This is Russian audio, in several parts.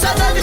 صدق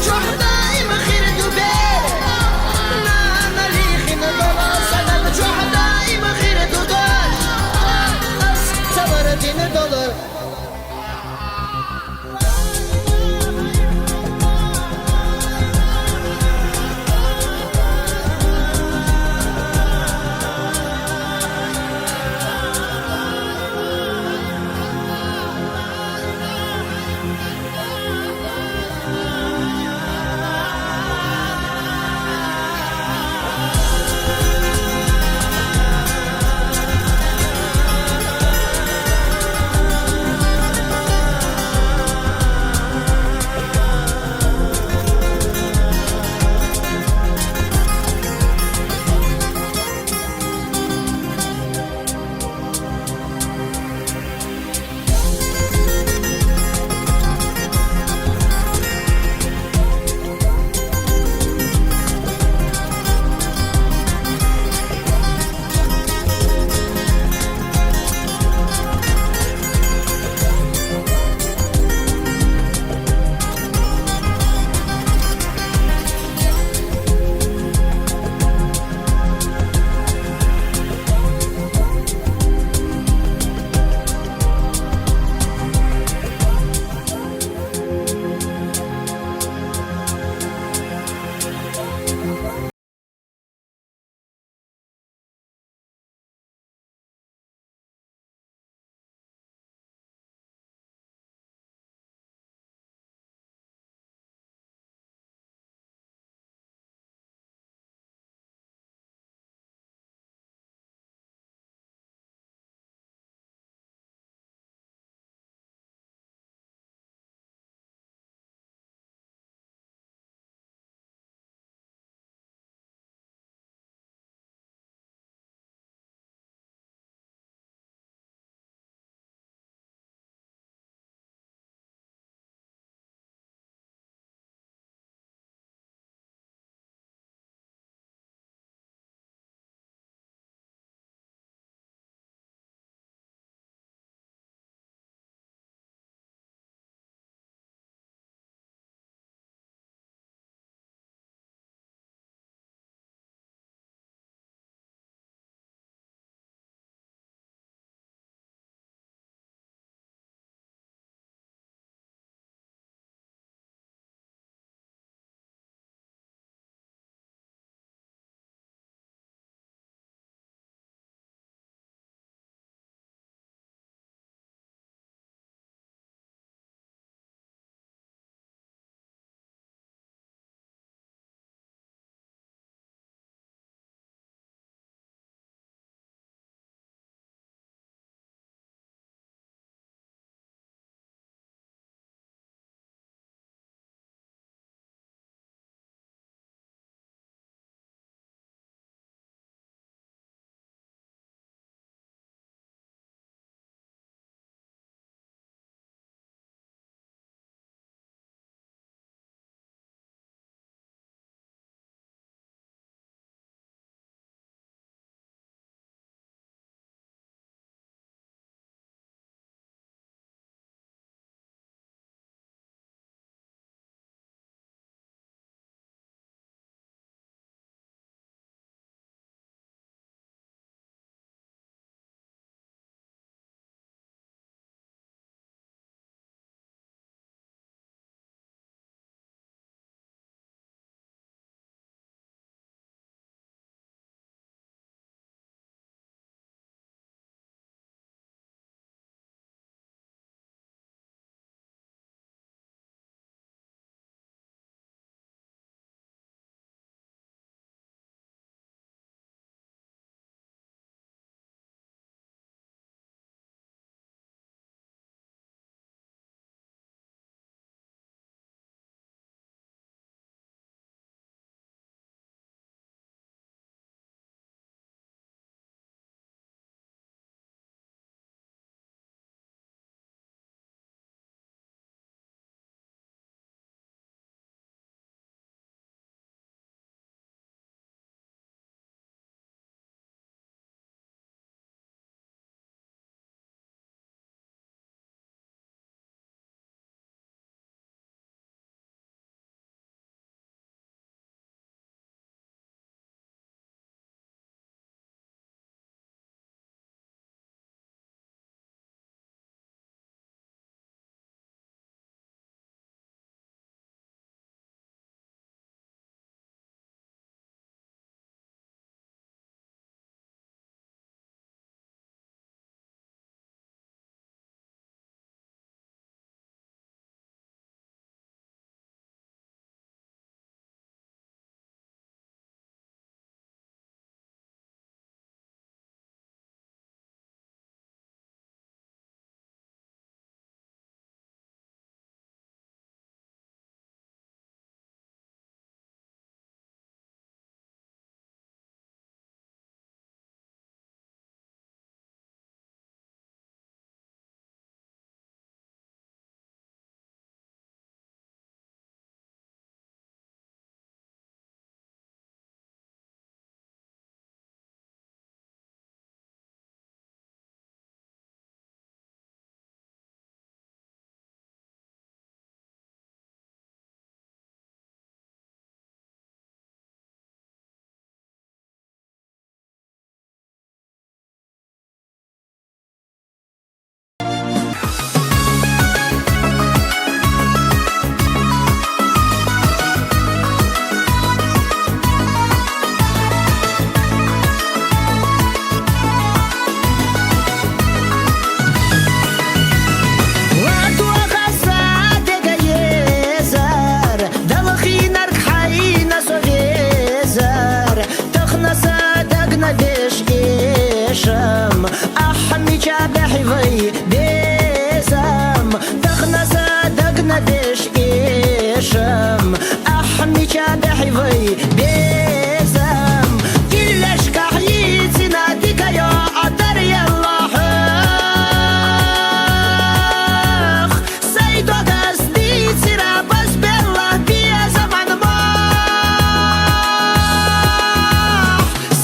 بيشم أحمي شابحي في بيزم كلش كحيتي ناديك يا قدر يلا حخ سيدو قصدي ترى بس بالله بيزم عن ما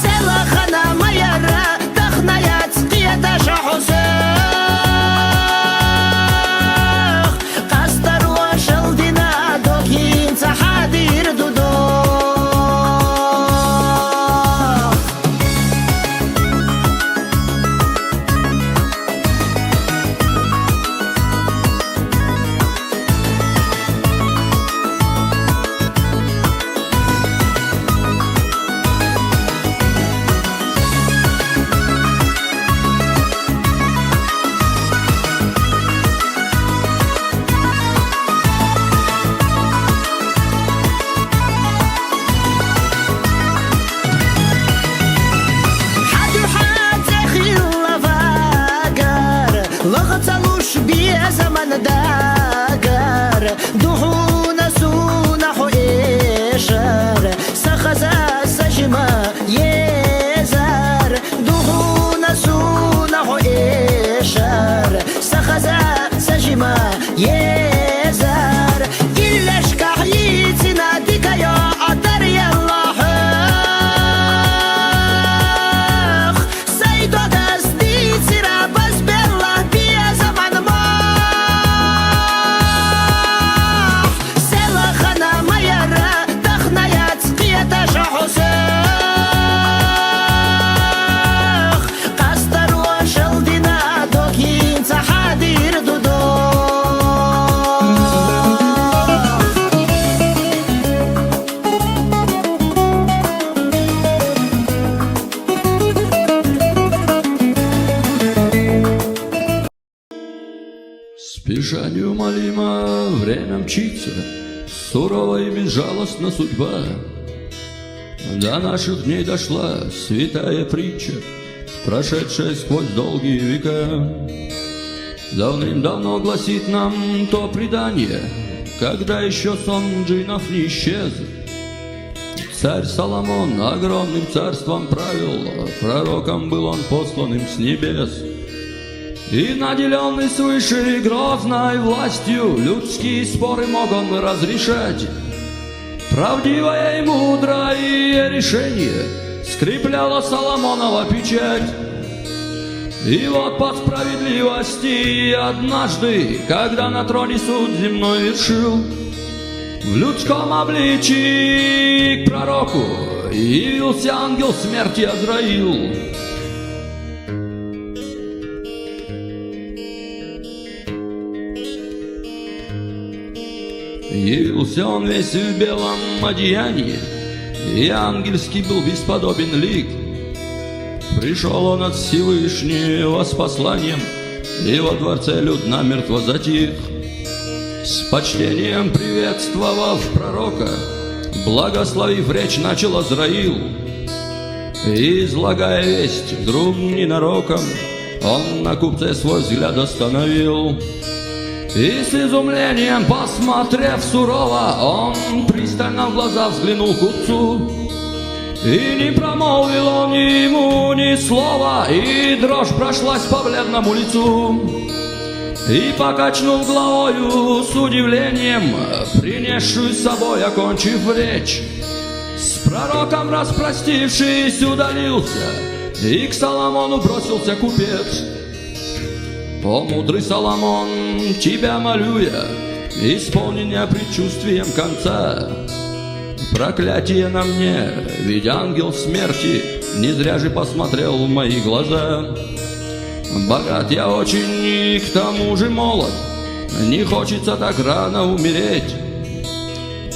سلا خنا ما يرى دخنا يتقي تشحسن لغتلوش بيه زمن داقر دهون سونح إيشر سخزا سجما يزار دهون سونح إيشر سخزا سجما يزار إلاش كحيتي ناديك يا قدر يلا حخ سيدو قصدي ترى بس بالله Спеша неумолимо время мчится, суровая и безжалостна судьба. До наших дней дошла святая притча, прошедшая сквозь долгие века. Давным-давно гласит нам то предание, когда еще сон джиннов не исчез. Царь Соломон огромным царством правил, пророком был он посланным с небес. И наделенный свыше грозной властью людские споры мог он разрешать. Правдивое и мудрое решение скрепляло Соломонова печать. И вот по справедливости однажды, когда на троне суд земной вершил, в людском обличии к пророку явился ангел смерти Азраил. Явился он весь в белом одеянии, и ангельский был бесподобен лик. Пришел он от Всевышнего с посланием, и во дворце люд намертво затих. С почтением приветствовав пророка, благословив речь, начал Азраил. И, излагая весть, вдруг ненароком он на купце свой взгляд остановил. И с изумлением, посмотрев сурово, он пристально в глаза взглянул купцу. И не промолвил он ему ни слова, и дрожь прошлась по бледному лицу. И, покачнув головою с удивлением, принесшую с собой, окончив речь, с пророком распростившись, удалился, и к Соломону бросился купец. О, мудрый Соломон, тебя молю я, исполни меня предчувствием конца. Проклятие на мне, ведь ангел смерти не зря же посмотрел в мои глаза. Богат я очень и к тому же молод, не хочется так рано умереть.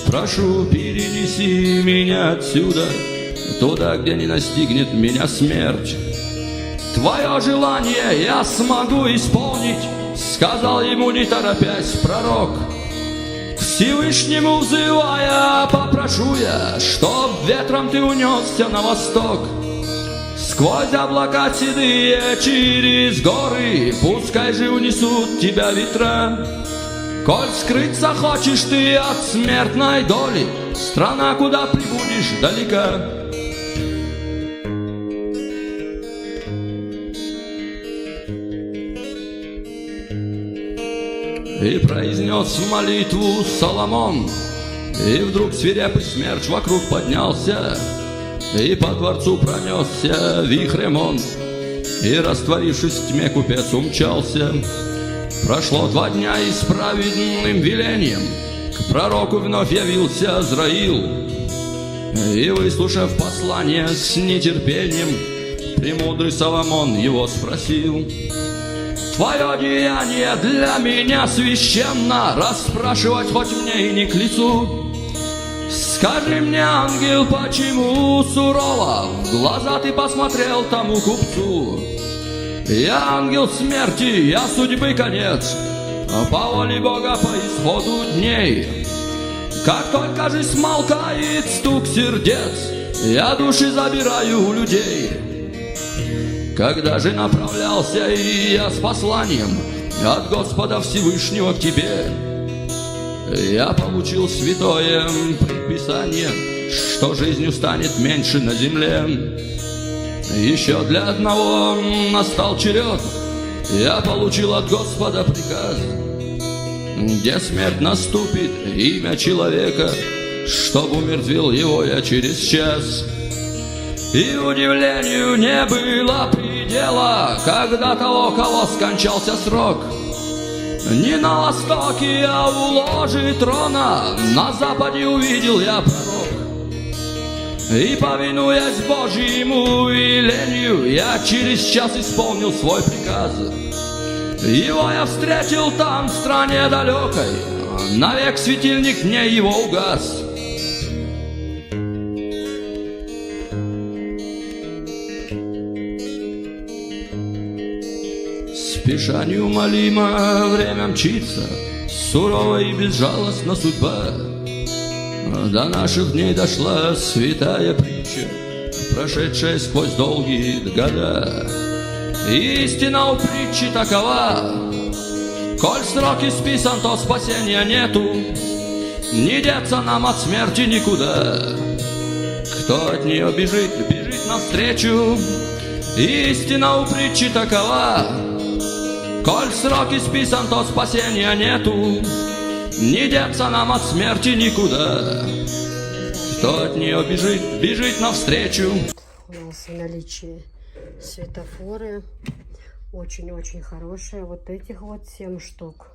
Прошу, перенеси меня отсюда, туда, где не настигнет меня смерть. Твое желание я смогу исполнить, сказал ему, не торопясь, пророк. К Всевышнему взывая, попрошу я, чтоб ветром ты унесся на восток. Сквозь облака седые через горы, пускай же унесут тебя ветра. Коль скрыться хочешь ты от смертной доли, страна, куда прибудешь, далека. И произнес молитву Соломон, и вдруг свирепый смерч вокруг поднялся, и по дворцу пронесся вихрем он, и, растворившись в тьме, купец умчался. Прошло 2 дня, и с праведным велением к пророку вновь явился Азраил. И, выслушав послание с нетерпением, премудрый Соломон его спросил: «Твое деяние для меня священно, расспрашивать хоть мне и не к лицу. Скажи мне, ангел, почему сурово в глаза ты посмотрел тому купцу? Я ангел смерти, я судьбы конец, по воле Бога по исходу дней. Как только же смолкает стук сердец, я души забираю у людей. Когда же направлялся и я с посланием от Господа Всевышнего к тебе, я получил святое предписание, что жизнью станет меньше на земле. Еще для одного настал черед, я получил от Господа приказ, где смерть наступит, имя человека, чтоб умертвил его я через час. И удивлению не было предела, когда того, кого скончался срок. Не на востоке, а у ложи трона на западе увидел я пророк. И, повинуясь Божьему велению, я через час исполнил свой приказ. Его я встретил там, в стране далекой, навек светильник мне его угас. Спеша неумолимо время мчится, сурова и безжалостна судьба. До наших дней дошла святая притча, прошедшая сквозь долгие года. Истина у притчи такова: коль срок исписан, то спасения нету, не деться нам от смерти никуда. Кто от нее бежит, бежит навстречу. Истина у притчи такова: коль срок исписан, то спасения нету, не деться нам от смерти никуда. Кто от нее бежит, бежит навстречу. У нас в наличии светофоры, очень-очень хорошие. Вот этих вот 7 штук.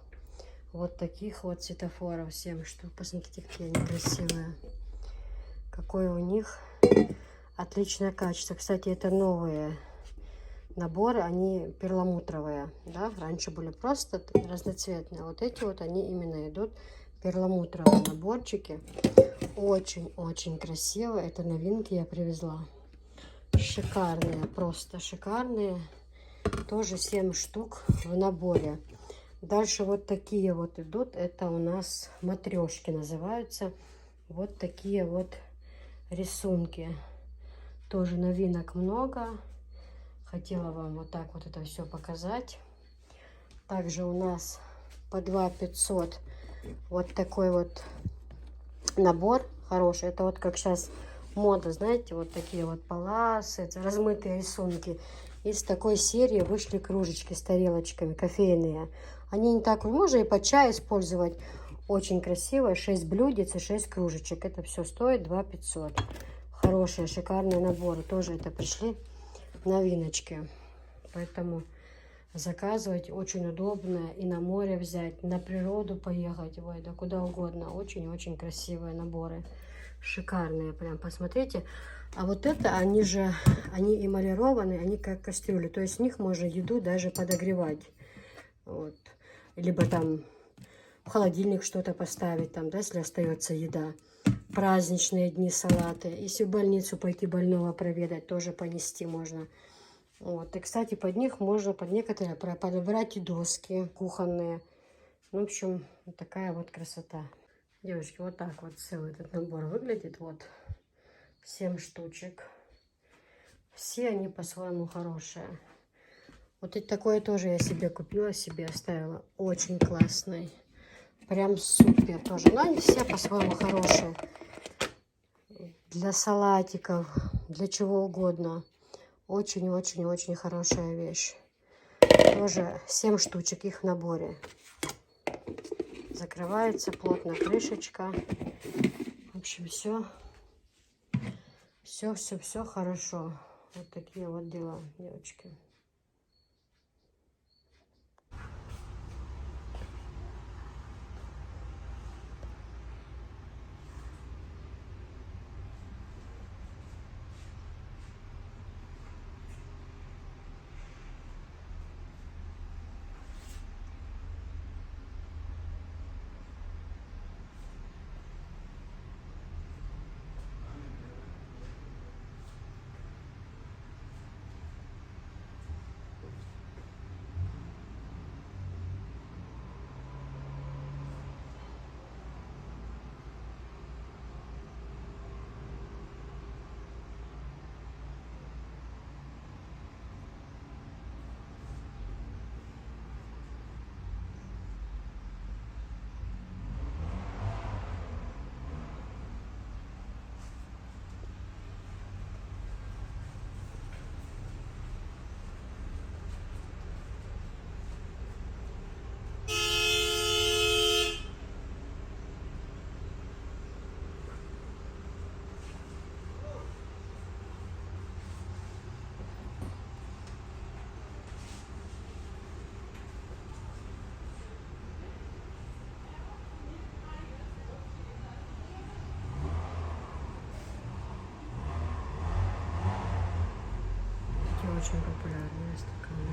Вот таких вот светофоров 7 штук. Посмотрите, какие они красивые. Какое у них отличное качество. Кстати, это новые наборы, они перламутровые, да, раньше были просто разноцветные, вот эти вот, они именно идут перламутровые наборчики, очень-очень красиво, это новинки я привезла, шикарные, просто шикарные, тоже 7 штук в наборе. Дальше вот такие вот идут, это у нас матрешки называются, вот такие вот рисунки, тоже новинок много. Хотела вам вот так вот это все показать. Также у нас по 2 500 вот такой вот набор хороший. Это вот как сейчас мода, знаете, вот такие вот полосы, размытые рисунки. Из такой серии вышли кружечки с тарелочками кофейные. Они не так, можно и под чай использовать. Очень красиво. 6 блюдец и 6 кружечек. Это все стоит 2 500. Хорошие, шикарные наборы. Тоже это пришли новиночки, поэтому заказывать очень удобно, и на море взять, на природу поехать, ой, да куда угодно. Очень-очень красивые наборы, шикарные, прям посмотрите. А вот это, они эмалированные, они как кастрюли, то есть с них можно еду даже подогревать, вот. Либо там в холодильник что-то поставить, там, да, если остается еда. Праздничные дни салаты. Если в больницу пойти больного проведать, тоже понести можно. Вот. И, кстати, под них можно, под некоторые подобрать и доски кухонные. В общем, вот такая вот красота. Девочки, вот так вот целый этот набор выглядит. Вот 7 штучек. Все они по-своему хорошие. Вот и такое тоже я себе купила, себе оставила. Очень классный. Прям супер тоже. Но они все по-своему хорошие. Для салатиков, для чего угодно. Очень-очень-очень хорошая вещь. Тоже 7 штучек их в наборе. Закрывается плотно крышечка. В общем, все хорошо. Вот такие вот дела, девочки. Очень популярные стаканы.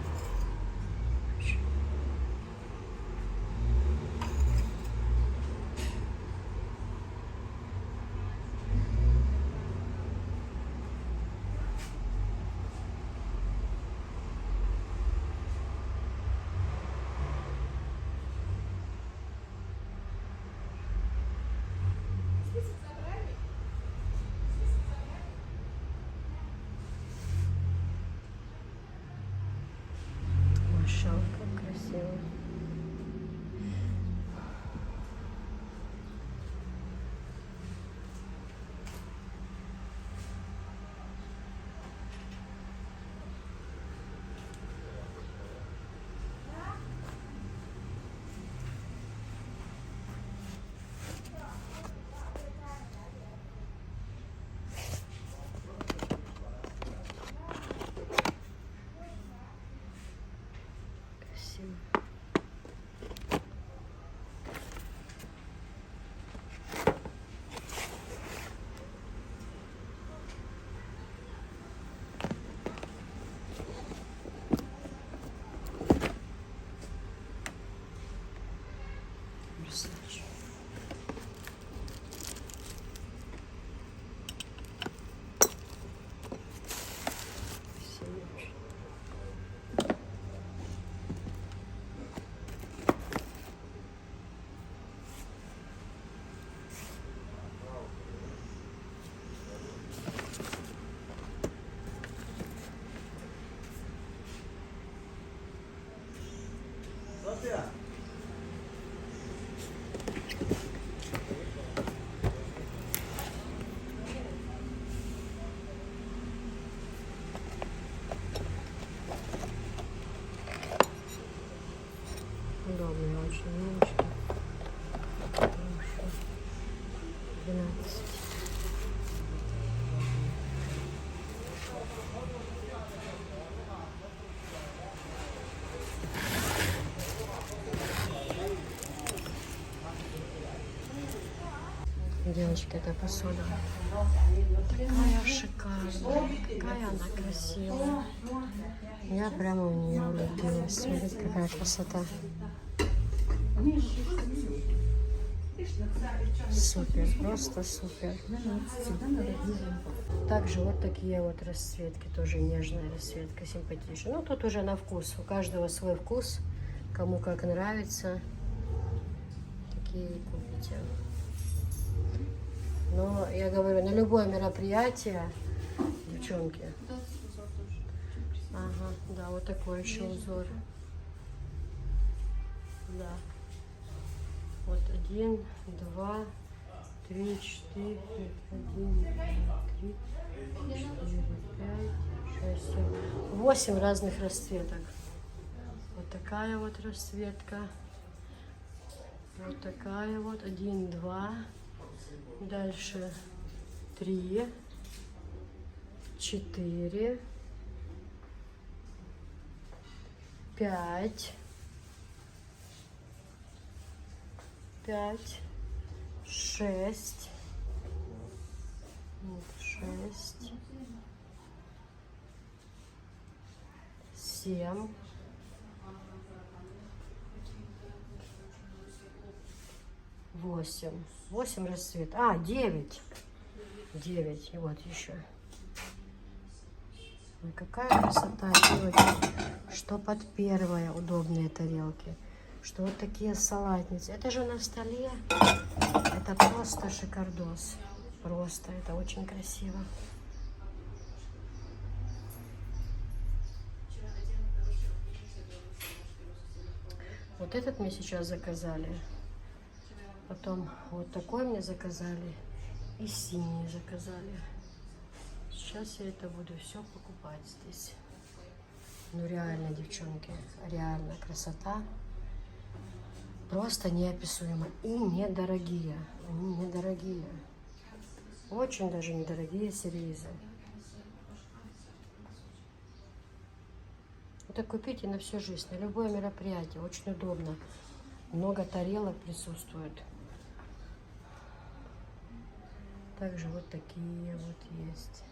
Маша, как красиво. Красиво. Красавчик. Красиво очень. Удобно очень, милочки. 12. Девочки, эта посуда такая шикарная, какая она красивая. Я прямо в нее влюбилась. Смотрите, какая красота. Супер, просто супер. Также вот такие вот расцветки, тоже нежная расцветка, симпатичная. Ну, тут уже на вкус, у каждого свой вкус, кому как нравится, такие и купите. Но я говорю, на любое мероприятие, девчонки. Ага, да, вот такой еще узор. Да. Вот 1, 2, 3, 4, 1, 2, 3, 4, 5, 6, 7, 8 разных расцветок. Вот такая вот расцветка. Вот такая вот. 1, 2. Дальше 3, 4, 5, 5, 6, 6, 7, 8. 8 расцвет. 9. 9. И вот еще. Ой, какая красота, девочки. Что под первые удобные тарелки. Что вот такие салатницы. Это же на столе. Это просто шикардос. Просто. Это очень красиво. Вот этот мне сейчас заказали. Потом вот такой мне заказали. И синий заказали. Сейчас я это буду все покупать здесь. Ну реально, девчонки, реально красота. Просто неописуемо. И недорогие. Они недорогие. Очень даже недорогие сервизы. Это купите на всю жизнь, на любое мероприятие. Очень удобно. Много тарелок присутствует. Также вот такие вот есть.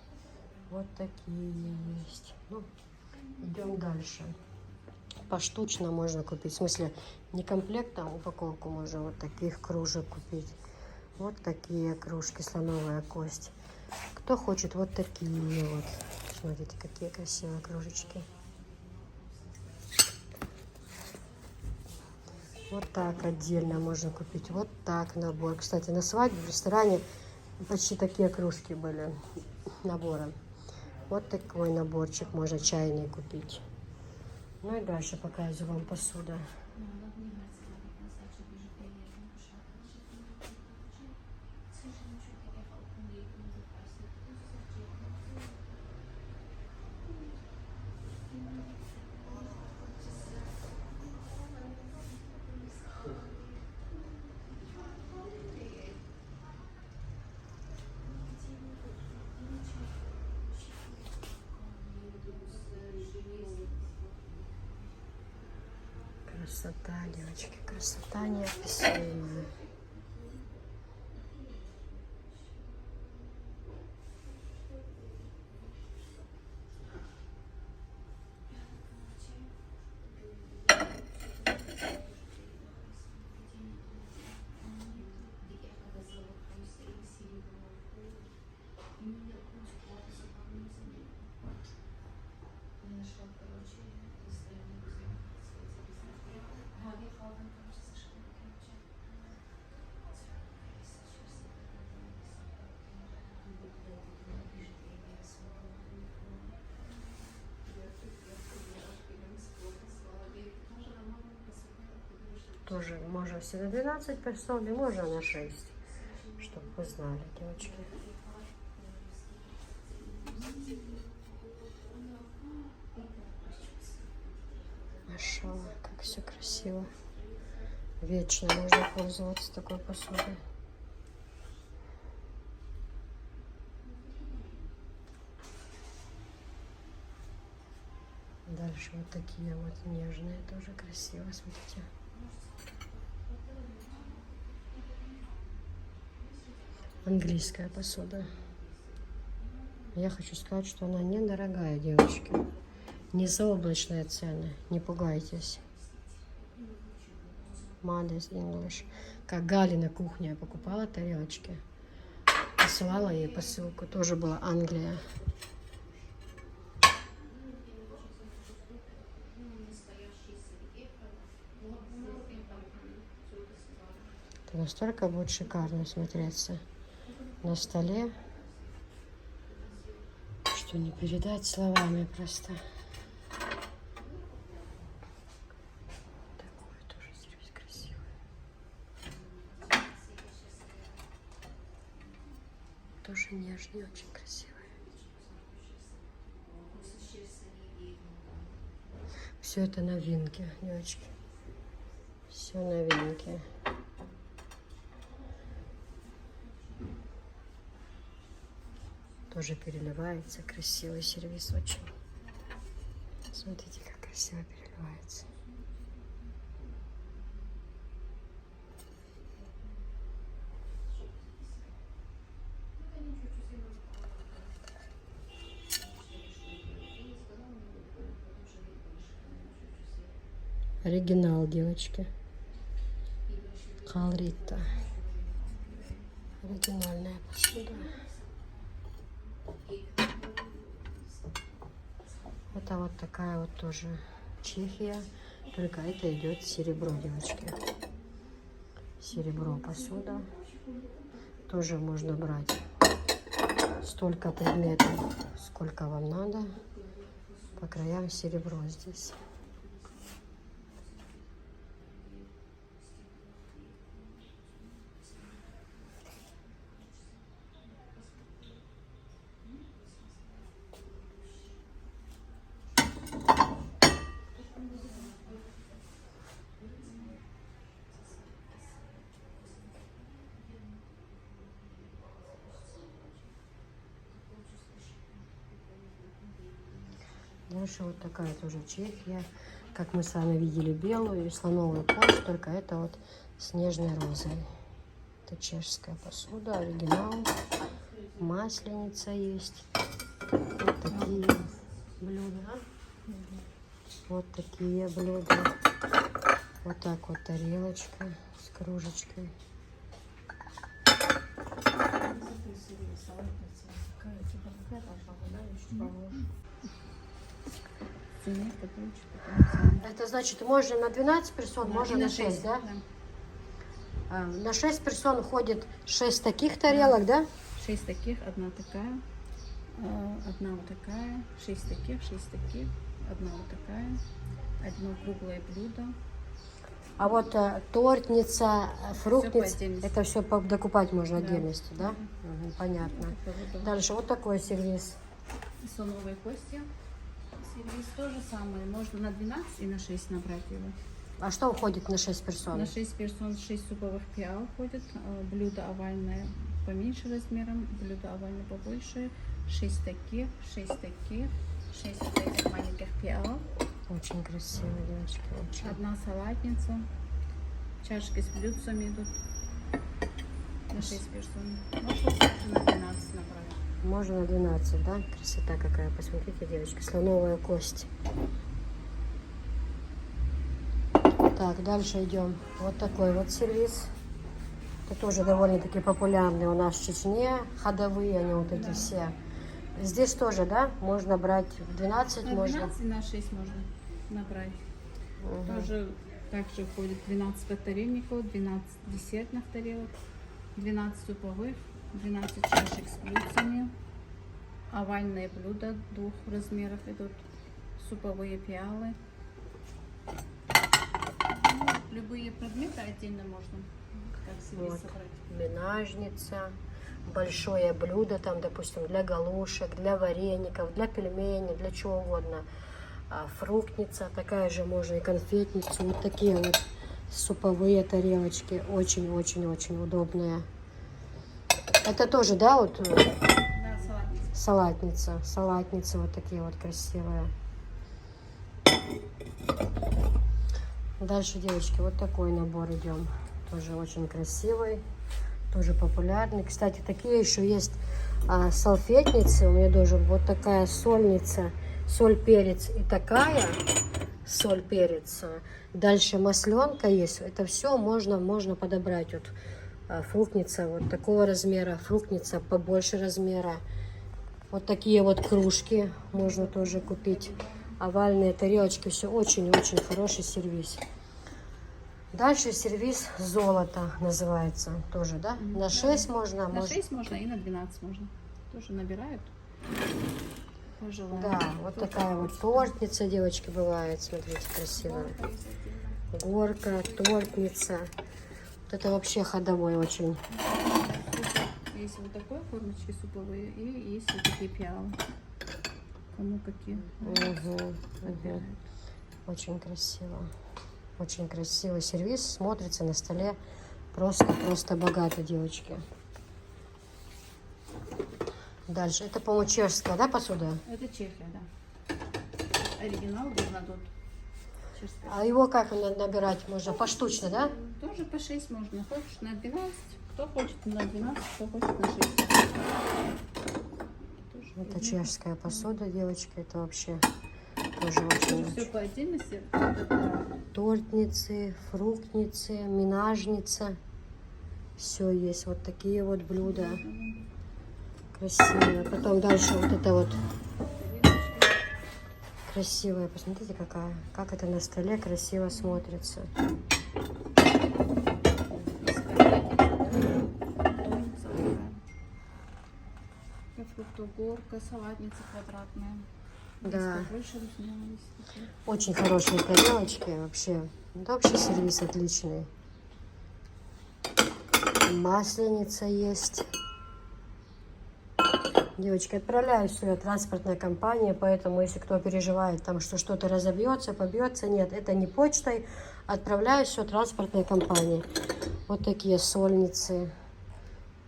Вот такие есть. Ну, идем дальше. Поштучно можно купить. В смысле, не комплектом, упаковку можно вот таких кружек купить. Вот такие кружки, слоновая кость. Кто хочет вот такие вот. Смотрите, какие красивые кружечки. Вот так отдельно можно купить. Вот так набор. Кстати, на свадьбе в ресторане почти такие кружки были набором. Вот такой наборчик можно чайный купить. Ну и дальше показываю вам посуда. Красота, девочки, красота неописуемая. Тоже можно все на 12 персон, и можно на 6, чтобы вы знали, девочки. Машалла, как все красиво. Вечно можно пользоваться такой посудой. Дальше вот такие вот нежные, тоже красиво, смотрите. Английская посуда. Я хочу сказать, что она недорогая, девочки. Не заоблачные цены, не пугайтесь. Mother's English. Как Гали на кухне я покупала тарелочки. Посылала ей посылку. Тоже была Англия. Это настолько будет шикарно смотреться на столе, что не передать словами просто. Такой тоже сервис красивый. Очень нежные, очень красивые. Все это новинки, девочки. Все новинки. Тоже переливается. Красивый сервис очень. Смотрите, как красиво переливается. Оригинал, девочки. Халрита. Оригинальная посуда. Это вот такая вот тоже Чехия. Только это идет серебро, девочки. Серебро посуда. Тоже можно брать столько предметов, сколько вам надо. По краям серебро здесь. Дальше вот такая тоже Чехия. Как мы с вами видели, белую и слоновую кость, только это вот с нежной розой. Это чешская посуда, оригинал. Масленица есть. Вот такие блюда. Вот такие блюда. Вот так вот тарелочка с кружечкой. Это значит, можно на 12 персон, Да, можно и на на 6, 6, да? да. На 6 персон ходит 6 таких тарелок, да? 6 таких, одна такая, одна вот такая, 6 таких, одна вот такая, одно круглое блюдо. А вот тортница, фруктница, отдельности. это все докупать можно Да. отдельности, да? Мгм, понятно. Дальше вот такой сервис. Слоновые кости. Сервис то же самое. Можно на 12 и на 6 набрать его. А что уходит на 6 персон? На 6 персон 6 суповых пиал ходит. Блюдо овальное поменьше размером, блюдо овальное побольше. 6 таких, 6 таких, 6 вот этих маленьких пиал. Очень красиво, девочки, очень. Одна салатница. Чашки с блюдцами идут. На 6 персон. Можно также на 12 набрать. Можно на 12, да? Красота какая, посмотрите, девочки, слоновая кость. Так, дальше идем. Вот такой вот сервис. Это тоже довольно-таки популярный у нас в Чечне. Ходовые они вот эти все. Здесь тоже, да? Можно брать в 12, На можно. 12 и на 6 можно набрать. Мгм. Также входит 12 подтарельников, 12 десертных тарелок, 12 суповых, 12 чашек с блюдцами, овальные блюда двух размеров идут, суповые пиалы. Ну, любые предметы отдельно можно как себе Вот. собрать. Менажница. Большое блюдо, там, допустим, для галушек, для вареников, для пельменей, для чего угодно. Фруктница, такая же можно и конфетницу. Вот такие вот суповые тарелочки. Очень-очень-очень удобные. Это тоже, да, вот Да, салатница. салатница. Салатницы вот такие вот красивые. Дальше, девочки, вот такой набор идем. Тоже очень красивый. Тоже популярный. Кстати, такие еще есть салфетницы. У меня тоже вот такая сольница. Соль, перец и такая соль, перец. Дальше масленка есть. Это все можно подобрать. Вот фруктница вот такого размера, фруктница побольше размера. Вот такие вот кружки можно тоже купить. Овальные тарелочки. Все очень-очень хороший сервис. Дальше сервис золото называется. Тоже, да? На 6 можно. На 6 можно и на 12 можно. Тоже набирают. Пожелаем. Да, вот такая вот тортница, девочки, бывает. Смотрите, красивая. Горка, тортница. Вот это вообще ходовой очень. есть вот такой формочки суповые и есть вот такие пиалы. Кому какие. Мгм. Выбирают. Очень красиво. Очень красивый сервис. Смотрится на столе просто богато, девочки. Дальше. Это, по-моему, чешская, да, посуда? Это Чехия, да. Оригинал Бернадот. Чешская. А его как набирать можно? Поштучно, да? Тоже по 6 можно. Хочешь на 12, кто хочет на 12, кто хочет на 6. Тоже Это видно. чешская посуда, девочки. Это вообще тоже Тоже очень... все по отдельности. Вот это Тортницы, фруктницы, минажница. Все есть. Вот такие вот блюда. Красивые. Потом дальше вот это вот красивая. Посмотрите, какая. Как это на столе красиво смотрится. Фруктогорка, салатница квадратная. Да. Есть побольше размера, есть такие. Очень хорошие тарелочки вообще. Это вообще сервис отличный. Масленица есть. Девочки, отправляю все, транспортная компания, поэтому если кто переживает, там, что что-то разобьется, побьется, нет, это не почтой, отправляю все транспортной компании. Вот такие сольницы.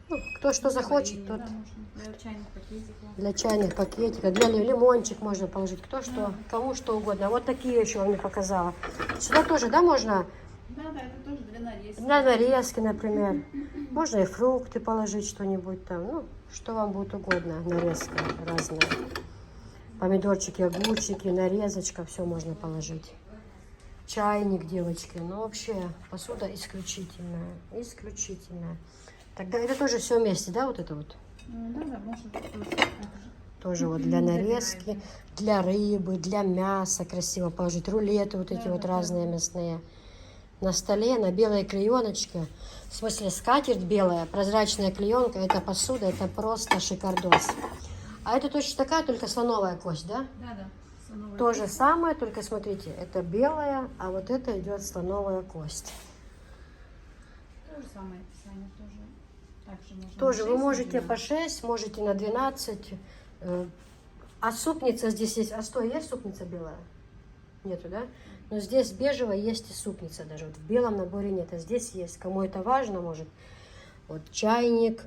Ну, кто что захочет, тот Да, можно. Для чайных пакетиков. для чайных пакетиков, для лимончик можно положить, кто что, кому что угодно. Вот такие еще вам не показала. Сюда тоже, да, можно Да, это тоже для нарезки. для нарезки, например. Можно и фрукты положить, что-нибудь там, ну, что вам будет угодно, нарезка разная. Помидорчики, огурчики, нарезочка, все можно положить. Чайник, девочки, ну вообще посуда исключительная, исключительная. Тогда это тоже все вместе, да, вот это вот? Да, можно тоже так же. Тоже вот для нарезки, для рыбы, для мяса красиво положить. Рулеты вот эти Да, вот да, разные мясные. На столе, на белой клееночке. В смысле, скатерть белая, прозрачная клеенка. Это посуда, это просто шикардос. А это точно такая, только слоновая кость, да? Да. Слоновая То же кость. самое, только смотрите, это белая, а вот это идет слоновая кость. То же самое описание тоже. Также можно Тоже на вы 6, на можете 12. по 6, можете на 12. А супница здесь есть. А стой, есть супница белая? Нету, да? Но здесь бежевая есть и супница даже. Вот в белом наборе нет, а здесь есть. Кому это важно, может. Вот чайник,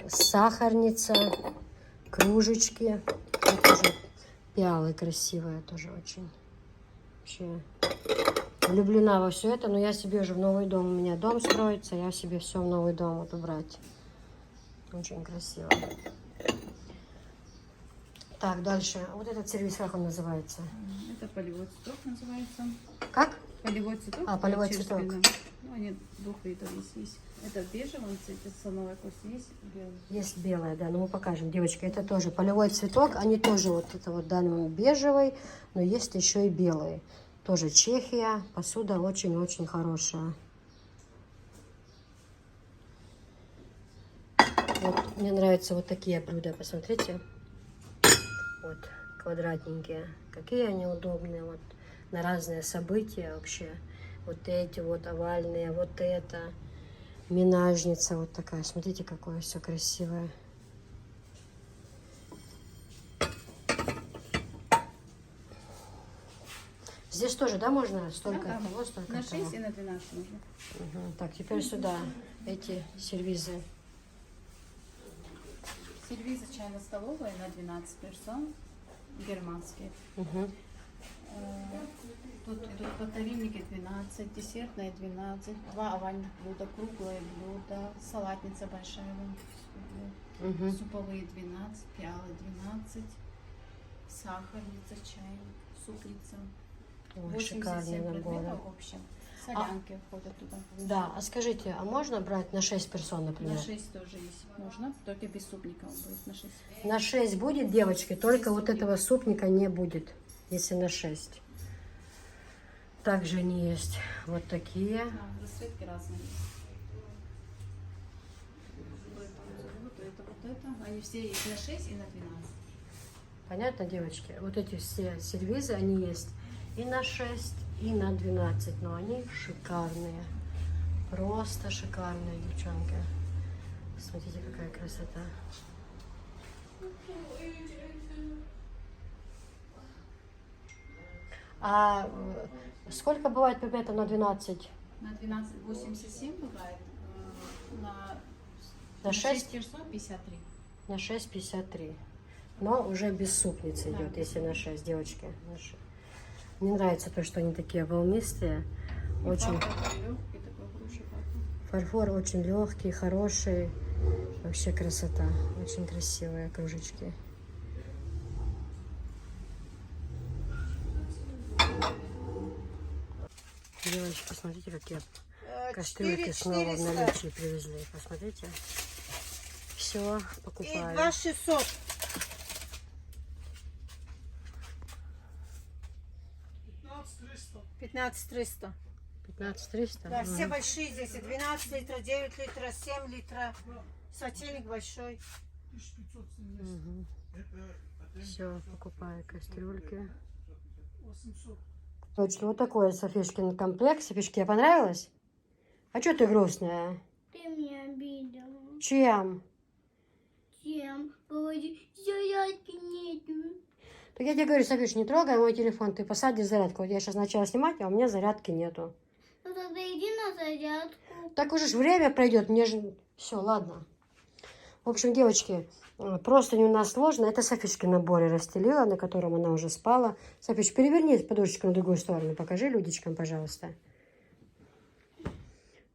сахарница, кружечки. Вот тоже пиалы красивые, тоже очень. Вообще влюблена во все это, но я себе уже в новый дом. У меня дом строится, я себе все в новый дом вот убрать. Очень красиво. Так, дальше. Вот этот сервис, как он называется? Это полевой цветок называется. Как? Полевой цветок. А, полевой чешский, цветок. да. Ну, они двух видов есть. Это в бежевом цвете, слоновая кость есть, белый. Есть белая, да, ну мы покажем. Девочки, это тоже полевой цветок. Они тоже вот это вот в данный момент бежевый, но есть еще и белый. Тоже Чехия. Посуда очень-очень хорошая. Вот, мне нравятся вот такие блюда, посмотрите. Вот, квадратненькие. Какие они удобные, вот, на разные события вообще. Вот эти вот овальные, вот это. Минажница вот такая. Смотрите, какое все красивое. Здесь тоже, да, можно столько Да, того, столько на того? 6 и на 12 можно. Мгм. Так, теперь сюда эти сервизы. Сервизы чайно-столовые на 12 персон, германские. Мгм. Тут идут подтовильники 12, десертные 12, 2 овальных блюда, круглые блюда, салатница большая, Мгм. суповые 12, пиалы 12, сахарница, чайник, супница. Ой, 87 шикарные предметов наборы. в общем. Солянки входят туда. Да, а скажите, а можно брать на 6 персон, например? На 6 тоже есть. Можно, только без супника он будет на 6. На 6 будет, девочки, только вот этого супника не будет, если на 6. Также они есть вот такие. Расцветки разные есть. Вот это. Они все есть на 6 и на 12. Понятно, девочки? Вот эти все сервизы, они есть и на 6, и на 12. Но они шикарные. Просто шикарные, девчонки. Смотрите, какая красота. А сколько бывает пипетов на 12? На 12,87 бывает. На 6? 53. На 6,53. Но уже без супницы идет, если на 6, девочки. На 6. Мне нравится то, что они такие волнистые. Очень... Легкий такой хороший папа. Фарфор очень легкий, хороший. Вообще красота. Очень красивые кружечки. Девочки, смотрите, какие кастрюльки снова в наличии привезли. Посмотрите. Все, покупаю. И 2600. 15300. 15300? Да, все большие здесь. И 12 литров, 9 литров, 7 литров. Сотейник большой. Все, покупаю кастрюльки. Точно, вот такой Софишкин комплект. Софишке, тебе понравилось? А что ты грустная? Ты меня обидела. Чем? Тем, говори, зарядки нету. Так я тебе говорю, Софиш, не трогай мой телефон, ты посади зарядку. Вот я сейчас начала снимать, а у меня зарядки нету. Ну тогда иди на зарядку. Так уже ж время пройдет, мне же... Все, ладно. В общем, девочки, просто не у нас сложно. Это Софишкин набор я расстелила, на котором она уже спала. Софиш, переверни подушечку на другую сторону, покажи людичкам, пожалуйста.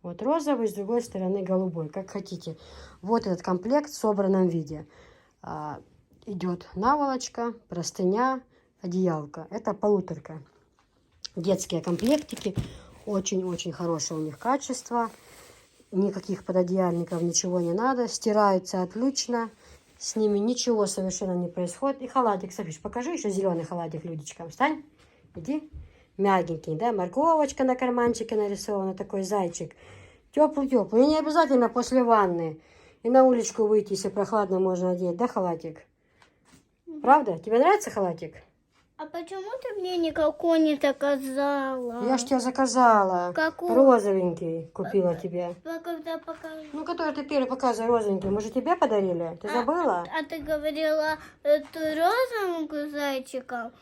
Вот розовый, с другой стороны голубой, как хотите. Вот этот комплект в собранном виде. Идет наволочка, простыня, одеялка. Это полуторка. Детские комплектики. Очень-очень хорошее у них качество. Никаких пододеяльников, ничего не надо. Стираются отлично. С ними ничего совершенно не происходит. И халатик, Софиш, покажи еще зеленый халатик людичкам. Встань, иди. Мягенький, да, морковочка на карманчике нарисована, такой зайчик. Теплый-теплый. И не обязательно после ванны. И на уличку выйти, если прохладно, можно одеть, да, халатик? Правда? Тебе нравится халатик? А почему ты мне никакой не заказала? Я ж тебе заказала. Какой? Розовенький купила тебе. Когда покажи. Ну, который ты первый показывай, розовенький. Мы же тебе подарили. Ты забыла? А ты говорила эту розовенькую зайчиком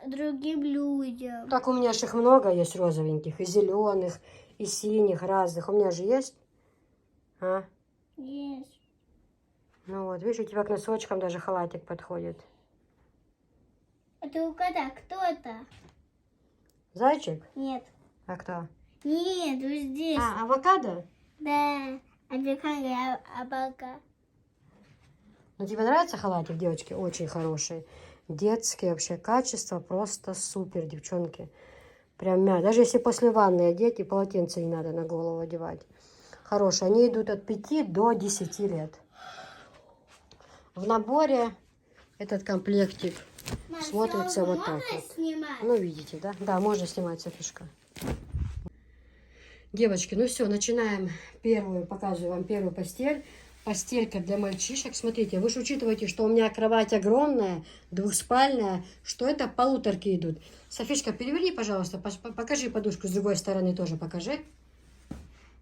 другим людям. Так у меня же их много есть розовеньких. И зеленых, и синих разных. У меня же есть. А? Есть. Ну вот, видишь, у тебя к носочкам даже халатик подходит. А ты угадай, кто это? Зайчик? Нет. А кто? Нет, вот здесь. А, авокадо? Да. А ты как абака? Ну, тебе нравится халатик, девочки? Очень хороший. Детский вообще качество просто супер, девчонки. Прям мягко. Даже если после ванны одеть, и полотенце не надо на голову одевать. Хорошие. Они идут от 5 до 10 лет. В наборе этот комплектик смотрится вот так вот. Снимать? Ну, видите, да? Да, можно снимать, Софишка. Девочки, ну все, начинаем показываю вам первую постель. Постелька для мальчишек. Смотрите, вы же учитываете, что у меня кровать огромная, двухспальная, что это полуторки идут. Софишка, переверни, пожалуйста, покажи подушку с другой стороны тоже покажи.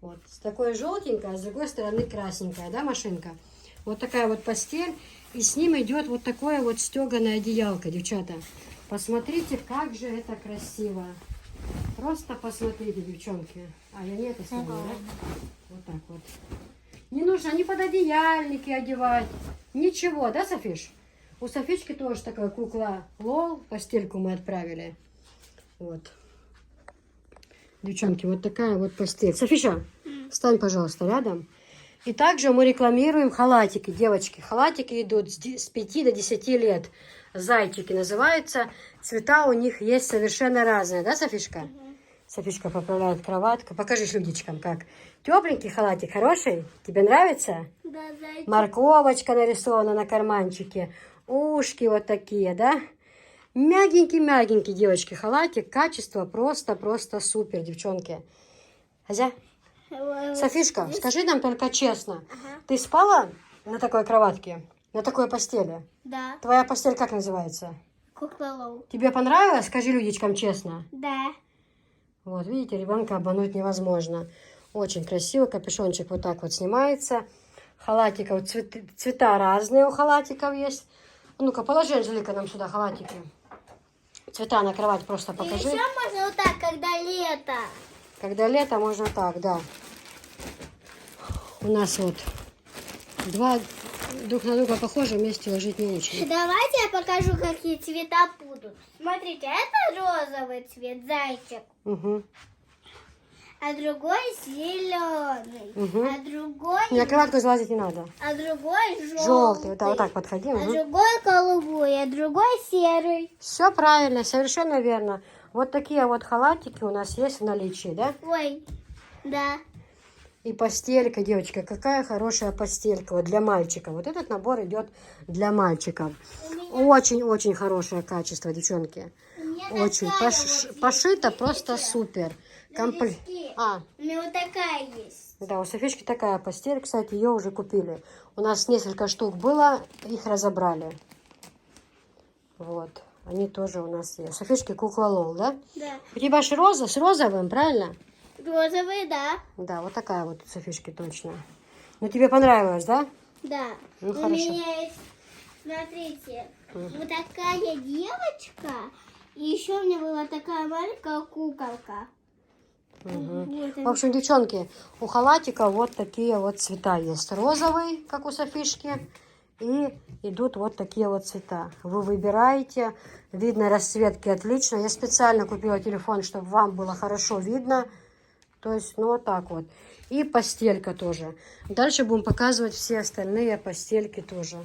Вот, с такой желтенькой, а с другой стороны красненькая, да, машинка? Вот такая вот постель. И с ним идет вот такое вот стеганое одеялко, девчата. Посмотрите, как же это красиво. Просто посмотрите, девчонки. А, я не это снимаю, да? Вот так вот. Не нужно ни пододеяльники одевать, ничего, да, Софиш? У Софички тоже такая кукла Лол, постельку мы отправили. Вот. Девчонки, вот такая вот постель. Софиша, встань, пожалуйста, рядом. И также мы рекламируем халатики, девочки. Халатики идут с 5 до 10 лет. Зайчики называются. Цвета у них есть совершенно разные, да, Софишка? Софишка поправляет кроватку. Покажи людичкам, как. Тепленький халатик, хороший? Тебе нравится? Да, зайчик. Морковочка нарисована на карманчике. Ушки вот такие, да? Мягенький-мягенький, девочки, халатик. Качество просто супер, девчонки. Хозя? Софишка, скажи нам только честно. Ты спала на такой кроватке? На такой постели? Да. Твоя постель как называется? Кукла Лол. Тебе понравилось? Скажи людичкам честно. Да. Вот, видите, ребенка обмануть невозможно. Очень красиво, капюшончик вот так вот снимается. халатиков. Цвета разные у халатиков есть. Ну-ка, положи, Анжелика, нам сюда халатики. Цвета на кровать просто покажи. Еще можно вот так, когда лето. Когда лето, можно так, да. У нас вот два друг на друга похожи, вместе ложить не очень. Давайте я покажу, какие цвета будут. Смотрите, это розовый цвет, зайчик. Угу. А другой зеленый. Угу. А другой... На кроватку залазить не надо. А другой желтый. Желтый. Да, вот так подходи. А Угу. другой голубой, а другой серый. Все правильно, совершенно верно. Вот такие вот халатики у нас есть в наличии, да? Ой, да. И постелька, девочка, какая хорошая постелька вот для мальчика. Вот этот набор идет для мальчиков. Очень-очень хорошее качество, девчонки. У меня Очень. такая вот Пошито есть. просто Видите? супер. Лепестки. А, У меня вот такая есть. да, у Софички такая постель, кстати, ее уже купили. У нас несколько штук было, их разобрали. Вот, они тоже у нас есть. Софички кукла Лол, да? Да. У тебя же роза с розовым, правильно? Розовый, да. Да, вот такая вот у Софички точно. Ну, тебе понравилось, да? Да. Ну, У хорошо. меня есть, смотрите, вот такая девочка. И еще у меня была такая маленькая куколка. Мгм. Вот В общем, девчонки, у халатика вот такие вот цвета есть. Розовый, как у Софишки, и идут вот такие вот цвета. Вы выбираете, видно расцветки отлично. Я специально купила телефон, чтобы вам было хорошо видно. То есть, ну вот так вот. И постелька тоже. Дальше будем показывать все остальные постельки тоже.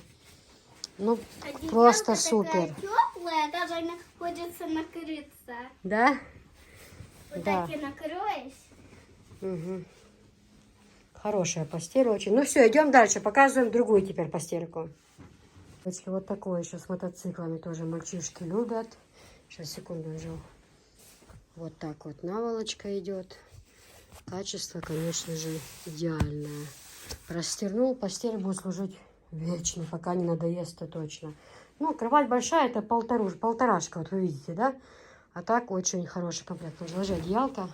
Ну, Одеялка просто супер. такая теплая, даже находится накрыться. Да? Вот Да. так и накроешь. Угу. Хорошая постель очень. Ну все, идем дальше. Показываем другую теперь постельку. Вот такое еще с мотоциклами тоже мальчишки любят. Сейчас, секунду, нажал. Вот так вот наволочка идет. Качество, конечно же, идеальное. Расстегнул, постель будет служить вечно, пока не надоест, то точно. Ну, кровать большая, это полторашка, вот вы видите, да? А так очень хороший комплект. Ложи одеялко.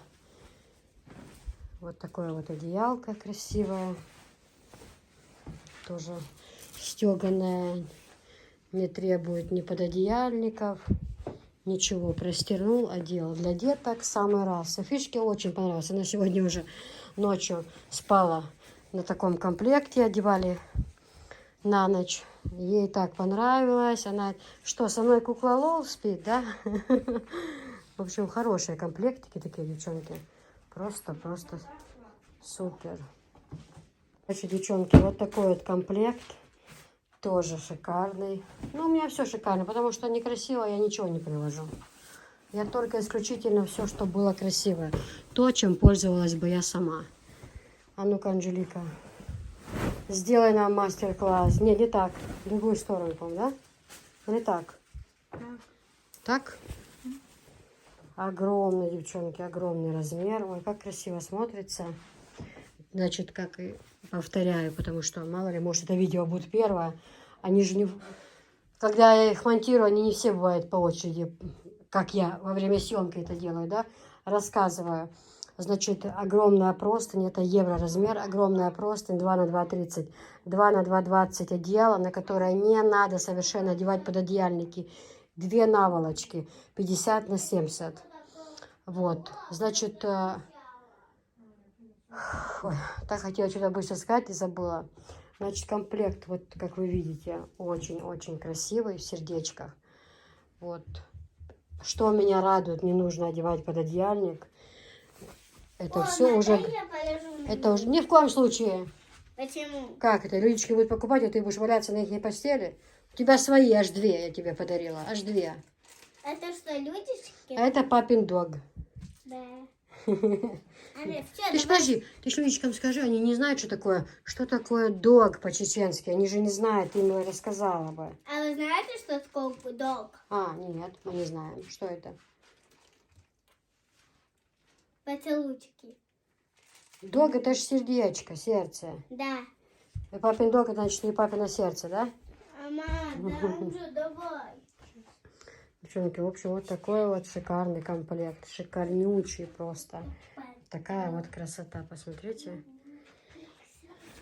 Вот такое вот одеялко красивое. Тоже стеганое. Не требует ни пододеяльников. Ничего, простернул, одел. Для деток самый раз. Софишке очень понравилось. Она сегодня уже ночью спала на таком комплекте. Одевали на ночь. Ей так понравилось. Она, что, со мной кукла Лол спит, да? В общем, хорошие комплектики такие, девчонки. Просто супер. Значит, девчонки, вот такой вот комплект. Тоже шикарный. Ну, у меня все шикарно, потому что некрасиво я ничего не привожу. Я только исключительно все, что было красивое. То, чем пользовалась бы я сама. А ну-ка, Анжелика, сделай нам мастер-класс. Не, не так. В другую сторону, по-моему, да? Или так? Так? Огромный, девчонки, огромный размер. Ой, как красиво смотрится. Значит, как и повторяю, потому что, мало ли, может, это видео будет первое. Они же не... Когда я их монтирую, они не все бывают по очереди, как я во время съемки это делаю, да? Рассказываю. Значит, огромная простынь, это евро размер, огромная простынь 2 на 2,30, 2 на 2,20 одеяло, на которое не надо совершенно одевать пододеяльники. 2 наволочки, 50 на 70. Вот, значит... Ой, так хотела что-то быстро сказать и забыла. Значит, комплект, вот как вы видите, очень-очень красивый, в сердечках. Вот. Что меня радует, не нужно одевать пододеяльник. Это все уже... Это уже... Ни в коем случае. Почему? Как это? Людички будут покупать, а ты будешь валяться на их постели? У тебя свои, аж 2 я тебе подарила. Аж 2. Это что, людишки? А это папин дог. Да. Андрей, Ты ж подожди, ты ж людичкам скажи, они не знают, что такое дог по-чеченски. Они же не знают, ты им рассказала бы. А вы знаете, что такое долг? А, нет, мы не знаем. Что это? Поцелуйчики. Дог это же сердечко, сердце. Да. И папин дог, это значит не папино сердце, да? Мама, да, Андрю, давай. Девчонки, в общем, вот такой вот шикарный комплект. Шикарнючий просто. Такая вот красота, посмотрите.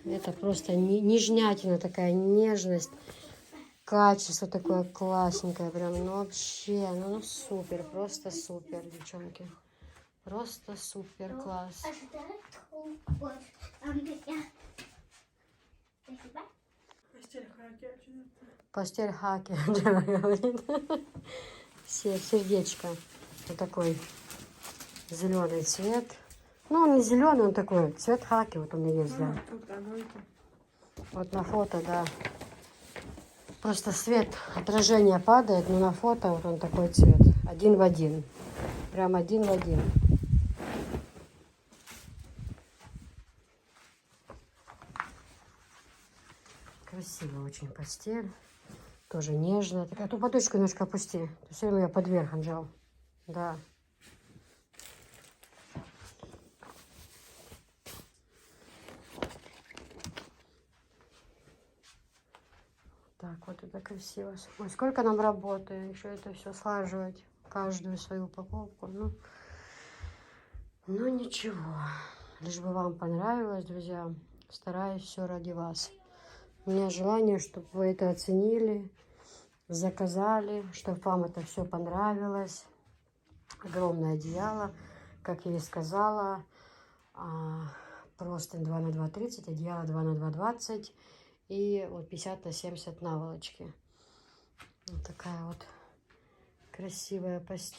Это просто нежнятина такая, нежность. Качество такое классненькое, прям, ну вообще, ну супер, просто супер, девчонки. Просто супер класс. Постель хаки, Джема говорит. Сердечко. Вот такой зеленый цвет. Ну, он не зеленый, он такой цвет хаки, вот у меня есть, да. Вот на фото, да. Просто свет, отражение падает, но на фото вот он такой цвет. Один в один. Прям один в один. Красиво очень постель. Тоже нежная. Так, а ту подушку немножко опусти. Ты все время ее под верх отжал. Да. Так, вот это красиво. Ой, сколько нам работы. Еще это все слаживать. Каждую свою упаковку. Ну ничего. Лишь бы вам понравилось, друзья. Стараюсь все ради вас. У меня желание, чтобы вы это оценили, заказали, чтобы вам это все понравилось. Огромное одеяло, как я и сказала, просто 2 на 2,30, одеяло 2 на 2,20 и вот 50 на 70 наволочки. Вот такая вот красивая постель.